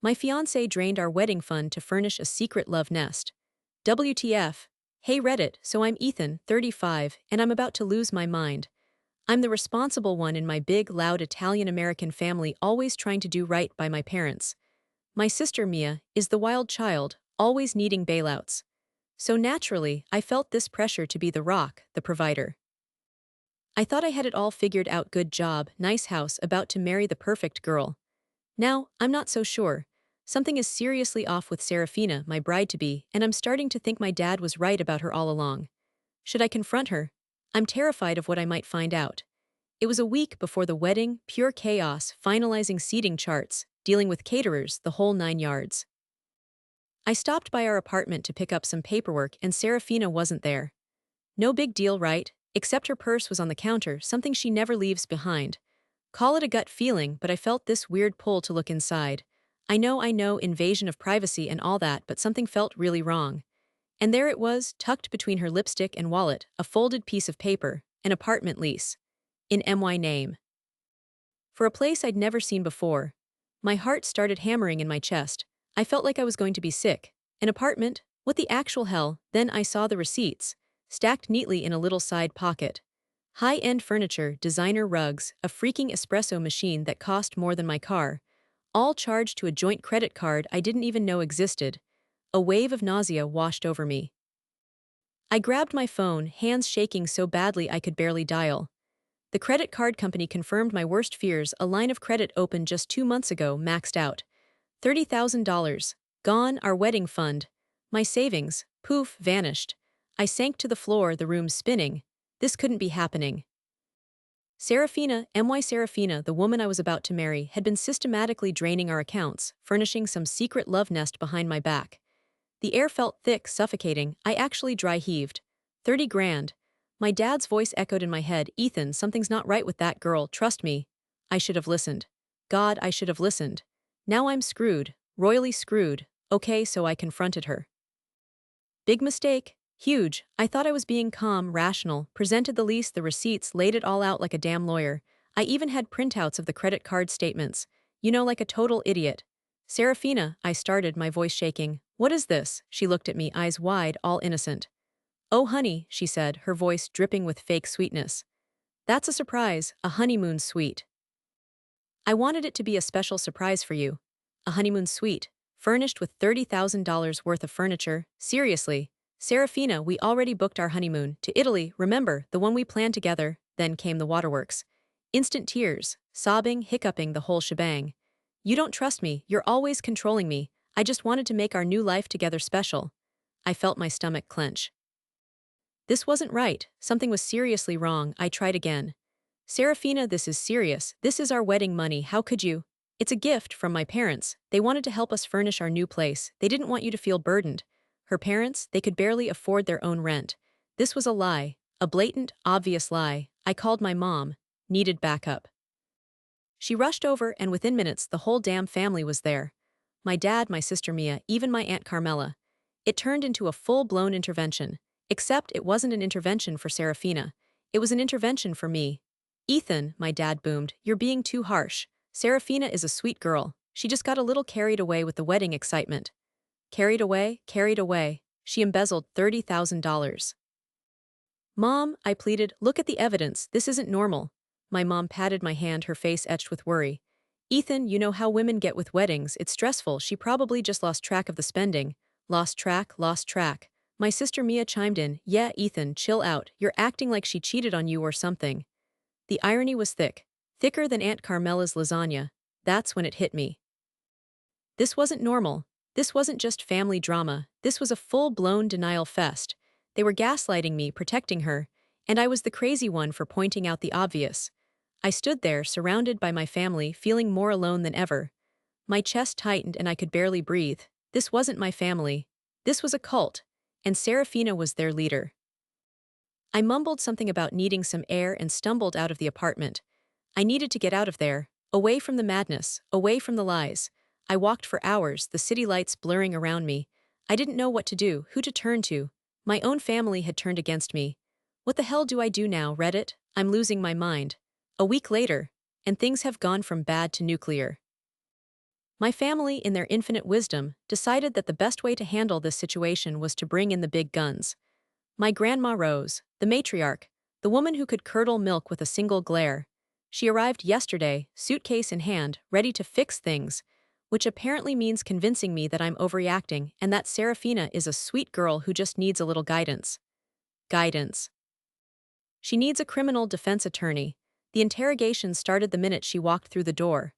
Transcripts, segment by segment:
My fiancé drained our wedding fund to furnish a secret love nest. WTF? Hey Reddit, so I'm Ethan, 35, and I'm about to lose my mind. I'm the responsible one in my big, loud Italian-American family, always trying to do right by my parents. My sister Mia is the wild child, always needing bailouts. So naturally, I felt this pressure to be the rock, the provider. I thought I had it all figured out, good job, nice house, about to marry the perfect girl. Now, I'm not so sure. Something is seriously off with Serafina, my bride-to-be, and I'm starting to think my dad was right about her all along. Should I confront her? I'm terrified of what I might find out. It was a week before the wedding, pure chaos, finalizing seating charts, dealing with caterers, the whole 9 yards. I stopped by our apartment to pick up some paperwork and Serafina wasn't there. No big deal, right? Except her purse was on the counter, something she never leaves behind. Call it a gut feeling, but I felt this weird pull to look inside. I know, invasion of privacy and all that, but something felt really wrong. And there it was, tucked between her lipstick and wallet, a folded piece of paper, an apartment lease. In my name. For a place I'd never seen before. My heart started hammering in my chest. I felt like I was going to be sick. An apartment? What the actual hell? Then I saw the receipts, stacked neatly in a little side pocket. High-end furniture, designer rugs, a freaking espresso machine that cost more than my car, all charged to a joint credit card I didn't even know existed. A wave of nausea washed over me. I grabbed my phone, hands shaking so badly I could barely dial. The credit card company confirmed my worst fears. A line of credit opened just 2 months ago, maxed out. $30,000. Gone, our wedding fund. My savings, poof, vanished. I sank to the floor, the room spinning. This couldn't be happening. Serafina, the woman I was about to marry, had been systematically draining our accounts, furnishing some secret love nest behind my back. The air felt thick, suffocating. I actually dry heaved. 30 grand. My dad's voice echoed in my head. Ethan, something's not right with that girl, trust me. I should have listened. God, I should have listened. Now I'm screwed, royally screwed. Okay, so I confronted her. Big mistake. Huge. I thought I was being calm, rational, presented the lease, the receipts, laid it all out like a damn lawyer. I even had printouts of the credit card statements. You know, like a total idiot. Serafina, I started, my voice shaking. What is this? She looked at me, eyes wide, all innocent. Oh honey, she said, her voice dripping with fake sweetness. That's a surprise, a honeymoon suite. I wanted it to be a special surprise for you. A honeymoon suite, furnished with $30,000 worth of furniture. Seriously. Serafina, we already booked our honeymoon, to Italy, remember, the one we planned together. Then came the waterworks. Instant tears, sobbing, hiccuping, the whole shebang. You don't trust me, you're always controlling me. I just wanted to make our new life together special. I felt my stomach clench. This wasn't right, something was seriously wrong. I tried again. Serafina, this is serious, this is our wedding money, how could you? It's a gift from my parents, they wanted to help us furnish our new place, they didn't want you to feel burdened. Her parents, they could barely afford their own rent. This was a lie, a blatant, obvious lie. I called my mom, needed backup. She rushed over and within minutes the whole damn family was there. My dad, my sister Mia, even my Aunt Carmela. It turned into a full-blown intervention. Except it wasn't an intervention for Serafina. It was an intervention for me. Ethan, my dad boomed, you're being too harsh. Serafina is a sweet girl. She just got a little carried away with the wedding excitement. Carried away, carried away. She embezzled $30,000. Mom, I pleaded, look at the evidence, this isn't normal. My mom patted my hand, her face etched with worry. Ethan, you know how women get with weddings, it's stressful, she probably just lost track of the spending. Lost track, lost track. My sister Mia chimed in, yeah, Ethan, chill out, you're acting like she cheated on you or something. The irony was thick, thicker than Aunt Carmela's lasagna. That's when it hit me. This wasn't normal. This wasn't just family drama, this was a full-blown denial fest. They were gaslighting me, protecting her, and I was the crazy one for pointing out the obvious. I stood there, surrounded by my family, feeling more alone than ever. My chest tightened and I could barely breathe. This wasn't my family. This was a cult, and Serafina was their leader. I mumbled something about needing some air and stumbled out of the apartment. I needed to get out of there, away from the madness, away from the lies. I walked for hours, the city lights blurring around me. I didn't know what to do, who to turn to. My own family had turned against me. What the hell do I do now, Reddit? I'm losing my mind. A week later, and things have gone from bad to nuclear. My family, in their infinite wisdom, decided that the best way to handle this situation was to bring in the big guns. My grandma Rose, the matriarch, the woman who could curdle milk with a single glare. She arrived yesterday, suitcase in hand, ready to fix things, which apparently means convincing me that I'm overreacting and that Serafina is a sweet girl who just needs a little guidance. Guidance. She needs a criminal defense attorney. The interrogation started the minute she walked through the door.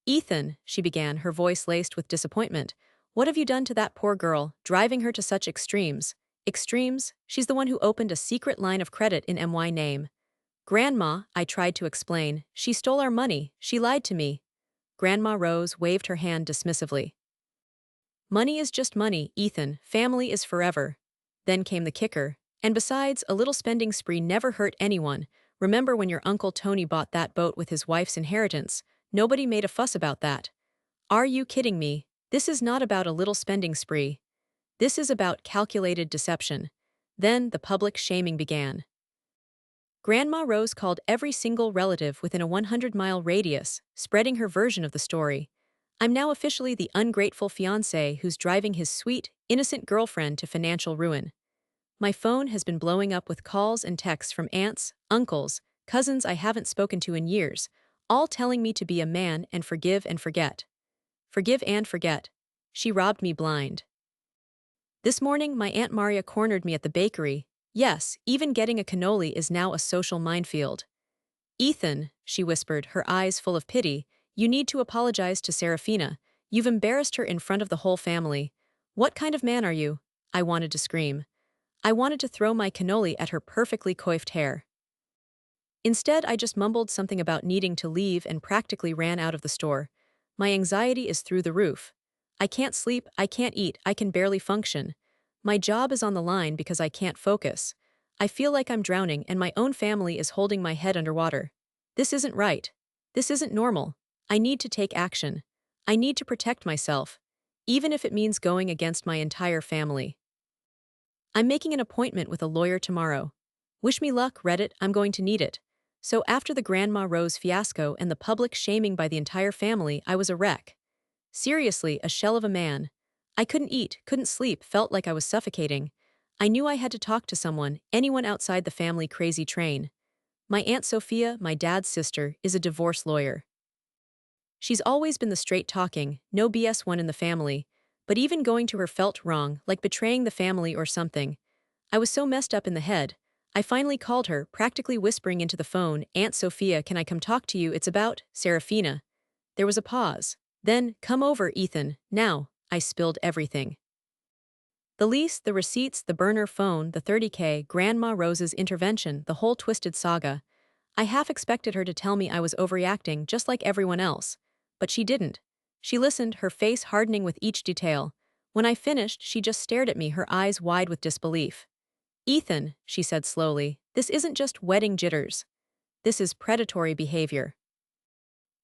Ethan, she began, her voice laced with disappointment, what have you done to that poor girl, driving her to such extremes? Extremes? She's the one who opened a secret line of credit in my name. Grandma, I tried to explain, she stole our money, she lied to me. Grandma Rose waved her hand dismissively. Money is just money, Ethan, family is forever. Then came the kicker. And besides, a little spending spree never hurt anyone. Remember when your Uncle Tony bought that boat with his wife's inheritance? Nobody made a fuss about that. Are you kidding me? This is not about a little spending spree. This is about calculated deception. Then the public shaming began. Grandma Rose called every single relative within a 100-mile radius, spreading her version of the story. I'm now officially the ungrateful fiancé who's driving his sweet, innocent girlfriend to financial ruin. My phone has been blowing up with calls and texts from aunts, uncles, cousins I haven't spoken to in years, all telling me to be a man and forgive and forget. Forgive and forget. She robbed me blind. This morning, my Aunt Maria cornered me at the bakery. Yes, even getting a cannoli is now a social minefield. Ethan, she whispered, her eyes full of pity, you need to apologize to Serafina. You've embarrassed her in front of the whole family. What kind of man are you? I wanted to scream. I wanted to throw my cannoli at her perfectly coiffed hair. Instead, I just mumbled something about needing to leave and practically ran out of the store. My anxiety is through the roof. I can't sleep, I can't eat, I can barely function. My job is on the line because I can't focus. I feel like I'm drowning and my own family is holding my head underwater. This isn't right. This isn't normal. I need to take action. I need to protect myself, even if it means going against my entire family. I'm making an appointment with a lawyer tomorrow. Wish me luck, Reddit, I'm going to need it. So after the Grandma Rose fiasco and the public shaming by the entire family, I was a wreck. Seriously, a shell of a man. I couldn't eat, couldn't sleep, felt like I was suffocating. I knew I had to talk to someone, anyone outside the family crazy train. My Aunt Sophia, my dad's sister, is a divorce lawyer. She's always been the straight-talking, no BS one in the family, but even going to her felt wrong, like betraying the family or something. I was so messed up in the head. I finally called her, practically whispering into the phone, Aunt Sophia, can I come talk to you? It's about Serafina. There was a pause. Then, come over, Ethan, now. I spilled everything. The lease, the receipts, the burner phone, the 30K, Grandma Rose's intervention, the whole twisted saga. I half expected her to tell me I was overreacting just like everyone else. But she didn't. She listened, her face hardening with each detail. When I finished, she just stared at me, her eyes wide with disbelief. Ethan, she said slowly, this isn't just wedding jitters. This is predatory behavior.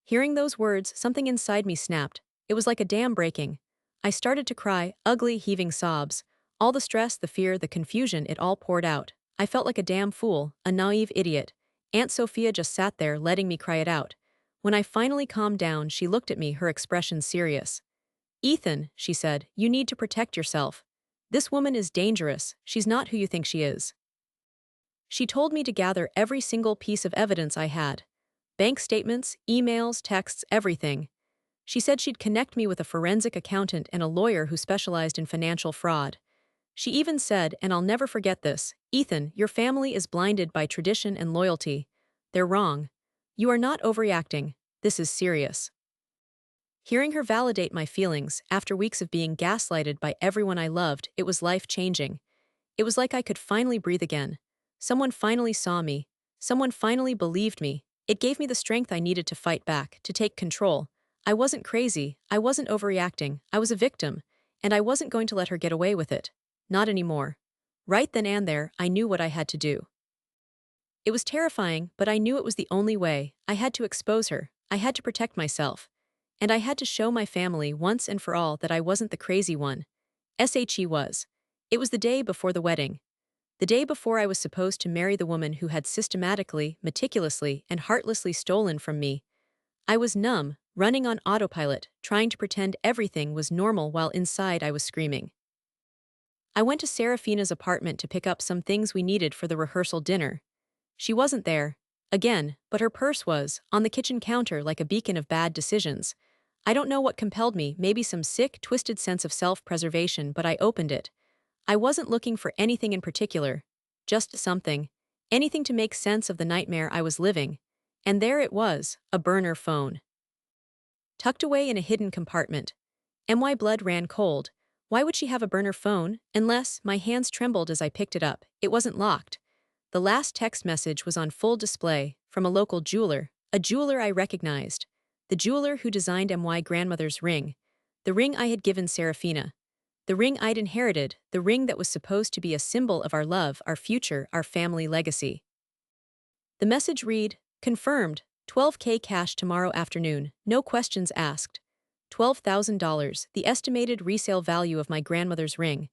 Hearing those words, something inside me snapped. It was like a dam breaking. I started to cry, ugly, heaving sobs. All the stress, the fear, the confusion, it all poured out. I felt like a damn fool, a naive idiot. Aunt Sophia just sat there, letting me cry it out. When I finally calmed down, she looked at me, her expression serious. Ethan, she said, you need to protect yourself. This woman is dangerous, she's not who you think she is. She told me to gather every single piece of evidence I had. Bank statements, emails, texts, everything. She said she'd connect me with a forensic accountant and a lawyer who specialized in financial fraud. She even said, and I'll never forget this, Ethan, your family is blinded by tradition and loyalty. They're wrong. You are not overreacting. This is serious. Hearing her validate my feelings, after weeks of being gaslighted by everyone I loved, it was life-changing. It was like I could finally breathe again. Someone finally saw me. Someone finally believed me. It gave me the strength I needed to fight back, to take control. I wasn't crazy, I wasn't overreacting, I was a victim, and I wasn't going to let her get away with it. Not anymore. Right then and there, I knew what I had to do. It was terrifying, but I knew it was the only way. I had to expose her, I had to protect myself. And I had to show my family once and for all that I wasn't the crazy one. SHE was. It was the day before the wedding. The day before I was supposed to marry the woman who had systematically, meticulously, and heartlessly stolen from me. I was numb, running on autopilot, trying to pretend everything was normal while inside I was screaming. I went to Serafina's apartment to pick up some things we needed for the rehearsal dinner. She wasn't there, again, but her purse was, on the kitchen counter like a beacon of bad decisions. I don't know what compelled me, maybe some sick, twisted sense of self-preservation, but I opened it. I wasn't looking for anything in particular, just something. Anything to make sense of the nightmare I was living. And there it was, a burner phone. Tucked away in a hidden compartment. My blood ran cold. Why would she have a burner phone? Unless, my hands trembled as I picked it up, it wasn't locked. The last text message was on full display, from a local jeweler, a jeweler I recognized. The jeweler who designed my grandmother's ring. The ring I had given Serafina. The ring I'd inherited, the ring that was supposed to be a symbol of our love, our future, our family legacy. The message read, confirmed, $12K cash tomorrow afternoon, no questions asked. $12,000, the estimated resale value of my grandmother's ring.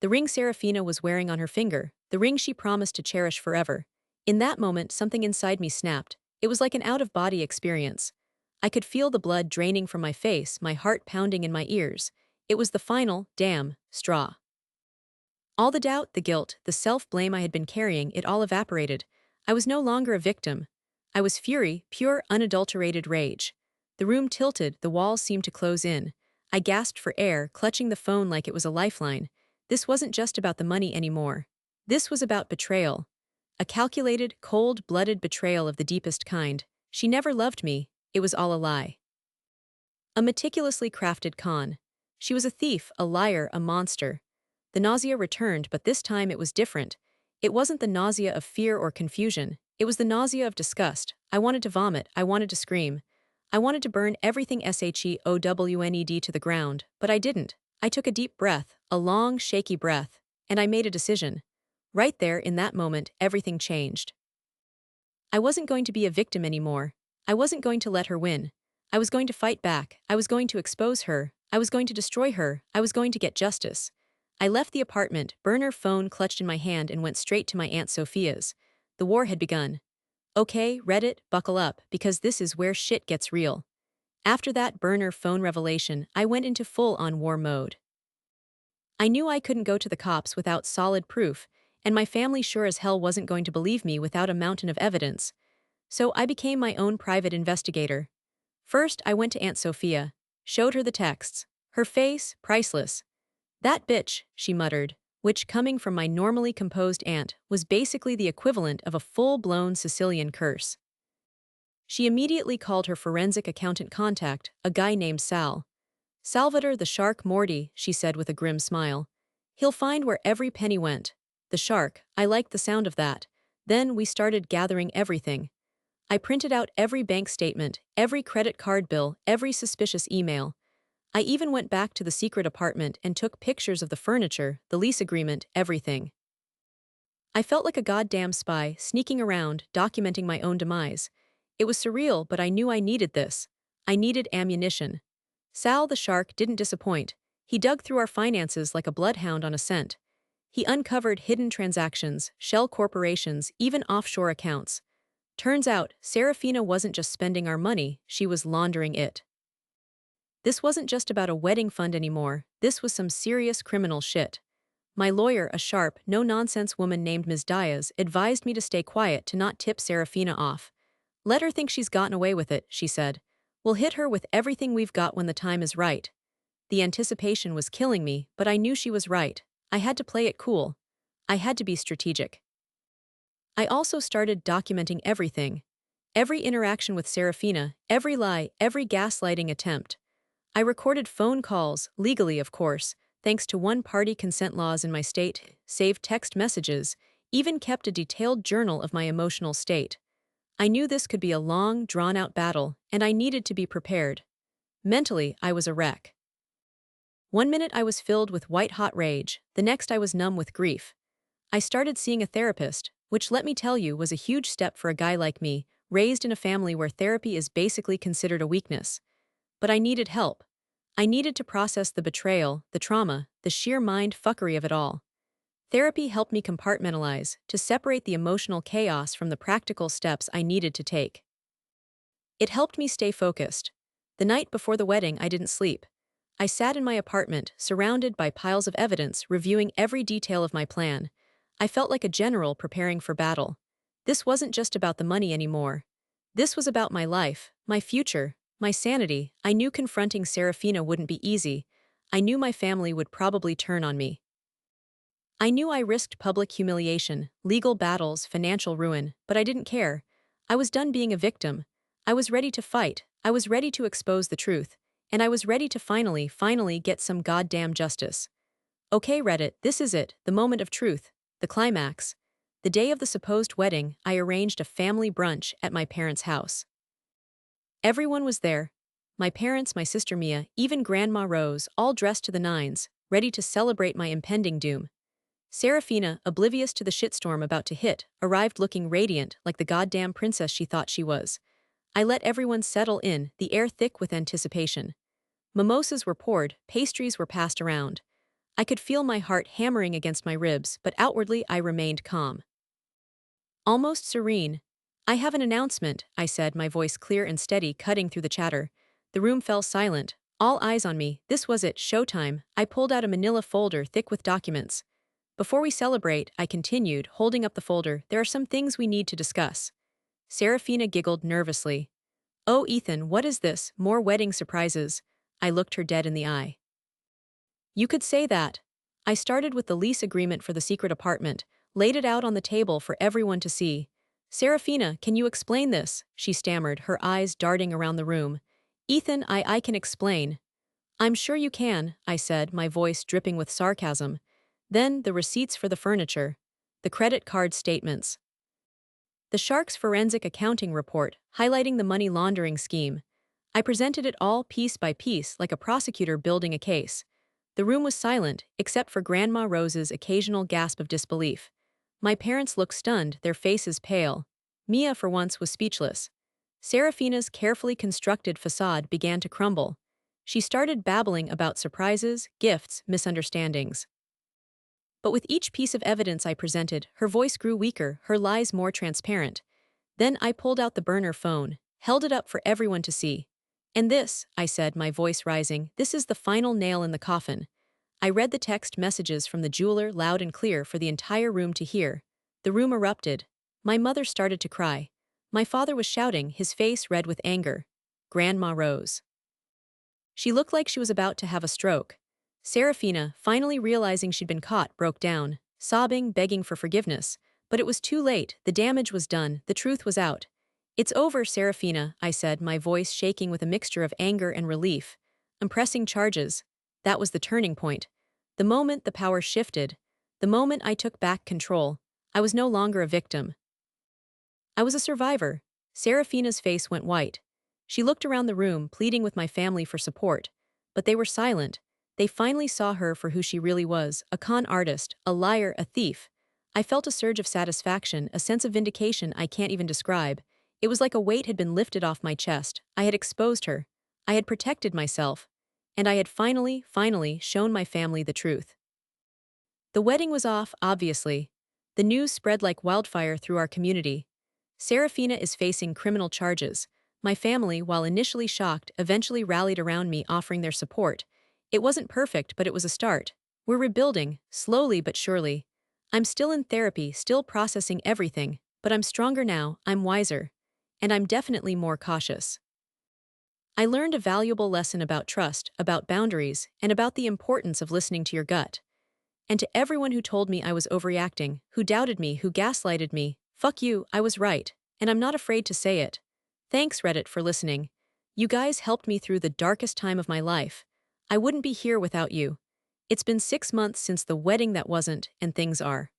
The ring Serafina was wearing on her finger, the ring she promised to cherish forever. In that moment, something inside me snapped. It was like an out-of-body experience. I could feel the blood draining from my face, my heart pounding in my ears. It was the final, damn, straw. All the doubt, the guilt, the self-blame I had been carrying, it all evaporated. I was no longer a victim. I was fury, pure, unadulterated rage. The room tilted, the walls seemed to close in. I gasped for air, clutching the phone like it was a lifeline. This wasn't just about the money anymore. This was about betrayal. A calculated, cold-blooded betrayal of the deepest kind. She never loved me. It was all a lie. A meticulously crafted con. She was a thief, a liar, a monster. The nausea returned, but this time it was different. It wasn't the nausea of fear or confusion. It was the nausea of disgust. I wanted to vomit. I wanted to scream. I wanted to burn everything SHEOWNED to the ground, but I didn't. I took a deep breath, a long, shaky breath, and I made a decision. Right there, in that moment, everything changed. I wasn't going to be a victim anymore. I wasn't going to let her win. I was going to fight back. I was going to expose her. I was going to destroy her. I was going to get justice. I left the apartment, burner phone clutched in my hand, and went straight to my Aunt Sophia's. The war had begun. Okay, Reddit, buckle up, because this is where shit gets real. After that burner phone revelation, I went into full-on war mode. I knew I couldn't go to the cops without solid proof, and my family sure as hell wasn't going to believe me without a mountain of evidence. So I became my own private investigator. First, I went to Aunt Sophia, showed her the texts. Her face, priceless. That bitch, she muttered, which, coming from my normally composed aunt, was basically the equivalent of a full-blown Sicilian curse. She immediately called her forensic accountant contact, a guy named Sal. Salvador the Shark Morty, she said with a grim smile. He'll find where every penny went. The shark, I liked the sound of that. Then we started gathering everything. I printed out every bank statement, every credit card bill, every suspicious email. I even went back to the secret apartment and took pictures of the furniture, the lease agreement, everything. I felt like a goddamn spy, sneaking around, documenting my own demise. It was surreal, but I knew I needed this. I needed ammunition. Sal the Shark didn't disappoint. He dug through our finances like a bloodhound on a scent. He uncovered hidden transactions, shell corporations, even offshore accounts. Turns out, Serafina wasn't just spending our money, she was laundering it. This wasn't just about a wedding fund anymore, this was some serious criminal shit. My lawyer, a sharp, no-nonsense woman named Ms. Diaz, advised me to stay quiet, to not tip Serafina off. Let her think she's gotten away with it, she said. We'll hit her with everything we've got when the time is right. The anticipation was killing me, but I knew she was right. I had to play it cool. I had to be strategic. I also started documenting everything. Every interaction with Serafina, every lie, every gaslighting attempt. I recorded phone calls, legally of course, thanks to one-party consent laws in my state, saved text messages, even kept a detailed journal of my emotional state. I knew this could be a long, drawn-out battle, and I needed to be prepared. Mentally, I was a wreck. One minute I was filled with white-hot rage, the next I was numb with grief. I started seeing a therapist, which, let me tell you, was a huge step for a guy like me, raised in a family where therapy is basically considered a weakness. But I needed help. I needed to process the betrayal, the trauma, the sheer mind fuckery of it all. Therapy helped me compartmentalize, to separate the emotional chaos from the practical steps I needed to take. It helped me stay focused. The night before the wedding, I didn't sleep. I sat in my apartment, surrounded by piles of evidence, reviewing every detail of my plan. I felt like a general preparing for battle. This wasn't just about the money anymore. This was about my life, my future, my sanity. I knew confronting Serafina wouldn't be easy. I knew my family would probably turn on me. I knew I risked public humiliation, legal battles, financial ruin, but I didn't care. I was done being a victim. I was ready to fight. I was ready to expose the truth. And I was ready to finally get some goddamn justice. Okay, Reddit, this is it, the moment of truth, the climax. The day of the supposed wedding, I arranged a family brunch at my parents' house. Everyone was there. My parents, my sister Mia, even Grandma Rose, all dressed to the nines, ready to celebrate my impending doom. Serafina, oblivious to the shitstorm about to hit, arrived looking radiant like the goddamn princess she thought she was. I let everyone settle in, the air thick with anticipation. Mimosas were poured, pastries were passed around. I could feel my heart hammering against my ribs, but outwardly I remained calm. Almost serene. I have an announcement, I said, my voice clear and steady, cutting through the chatter. The room fell silent, all eyes on me. This was it, showtime. I pulled out a manila folder thick with documents. Before we celebrate, I continued, holding up the folder, there are some things we need to discuss. Serafina giggled nervously. Oh, Ethan, what is this? More wedding surprises? I looked her dead in the eye. You could say that. I started with the lease agreement for the secret apartment, laid it out on the table for everyone to see. Serafina, can you explain this? She stammered, her eyes darting around the room. Ethan, I can explain. I'm sure you can, I said, my voice dripping with sarcasm. Then the receipts for the furniture. The credit card statements. The Shark's forensic accounting report, highlighting the money laundering scheme. I presented it all piece by piece like a prosecutor building a case. The room was silent, except for Grandma Rose's occasional gasp of disbelief. My parents looked stunned, their faces pale. Mia, for once, was speechless. Serafina's carefully constructed facade began to crumble. She started babbling about surprises, gifts, misunderstandings. But with each piece of evidence I presented, her voice grew weaker, her lies more transparent. Then I pulled out the burner phone, held it up for everyone to see. And this, I said, my voice rising, this is the final nail in the coffin. I read the text messages from the jeweler loud and clear for the entire room to hear. The room erupted. My mother started to cry. My father was shouting, his face red with anger. Grandma Rose. She looked like she was about to have a stroke. Serafina, finally realizing she'd been caught, broke down, sobbing, begging for forgiveness. But it was too late, the damage was done, the truth was out. It's over, Serafina, I said, my voice shaking with a mixture of anger and relief. I'm pressing charges. That was the turning point. The moment the power shifted. The moment I took back control. I was no longer a victim. I was a survivor. Serafina's face went white. She looked around the room, pleading with my family for support. But they were silent. They finally saw her for who she really was, a con artist, a liar, a thief. I felt a surge of satisfaction, a sense of vindication I can't even describe. It was like a weight had been lifted off my chest. I had exposed her. I had protected myself. And I had finally shown my family the truth. The wedding was off, obviously. The news spread like wildfire through our community. Serafina is facing criminal charges. My family, while initially shocked, eventually rallied around me, offering their support. It wasn't perfect, but it was a start. We're rebuilding, slowly but surely. I'm still in therapy, still processing everything, but I'm stronger now, I'm wiser. And I'm definitely more cautious. I learned a valuable lesson about trust, about boundaries, and about the importance of listening to your gut. And to everyone who told me I was overreacting, who doubted me, who gaslighted me, fuck you, I was right, and I'm not afraid to say it. Thanks, Reddit, for listening. You guys helped me through the darkest time of my life. I wouldn't be here without you. It's been 6 months since the wedding that wasn't, and things are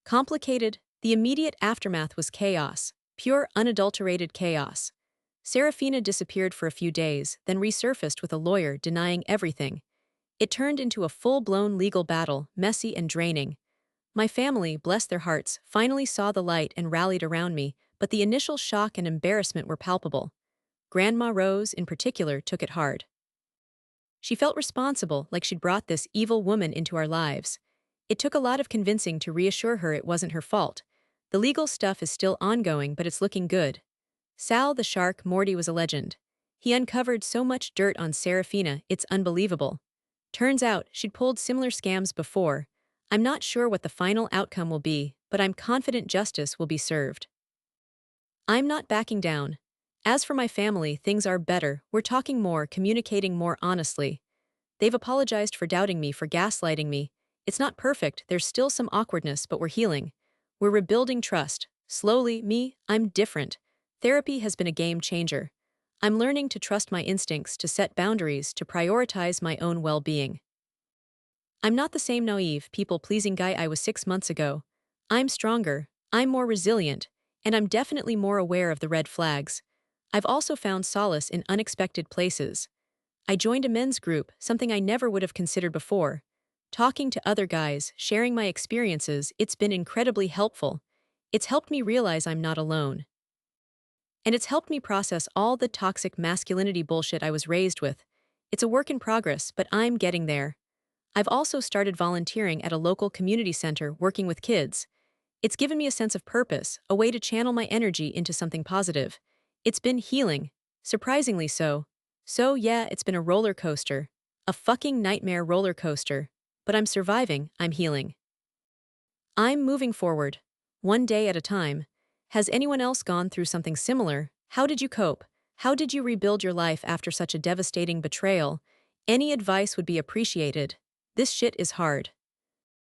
complicated. The immediate aftermath was chaos, pure, unadulterated chaos. Serafina disappeared for a few days, then resurfaced with a lawyer denying everything. It turned into a full-blown legal battle, messy and draining. My family, bless their hearts, finally saw the light and rallied around me, but the initial shock and embarrassment were palpable. Grandma Rose, in particular, took it hard. She felt responsible, like she'd brought this evil woman into our lives. It took a lot of convincing to reassure her it wasn't her fault. The legal stuff is still ongoing, but it's looking good. Sal the Shark Morty was a legend. He uncovered so much dirt on Serafina, it's unbelievable. Turns out, she'd pulled similar scams before. I'm not sure what the final outcome will be, but I'm confident justice will be served. I'm not backing down. As for my family, things are better. We're talking more, communicating more honestly. They've apologized for doubting me, for gaslighting me. It's not perfect, there's still some awkwardness, but we're healing. We're rebuilding trust. Slowly, I'm different. Therapy has been a game changer. I'm learning to trust my instincts, to set boundaries, to prioritize my own well-being. I'm not the same naive, people-pleasing guy I was 6 months ago. I'm stronger, I'm more resilient, and I'm definitely more aware of the red flags. I've also found solace in unexpected places. I joined a men's group, something I never would have considered before. Talking to other guys, sharing my experiences, it's been incredibly helpful. It's helped me realize I'm not alone. And it's helped me process all the toxic masculinity bullshit I was raised with. It's a work in progress, but I'm getting there. I've also started volunteering at a local community center working with kids. It's given me a sense of purpose, a way to channel my energy into something positive. It's been healing. Surprisingly so. So yeah, it's been a roller coaster. A fucking nightmare roller coaster. But I'm surviving, I'm healing. I'm moving forward. One day at a time. Has anyone else gone through something similar? How did you cope? How did you rebuild your life after such a devastating betrayal? Any advice would be appreciated. This shit is hard.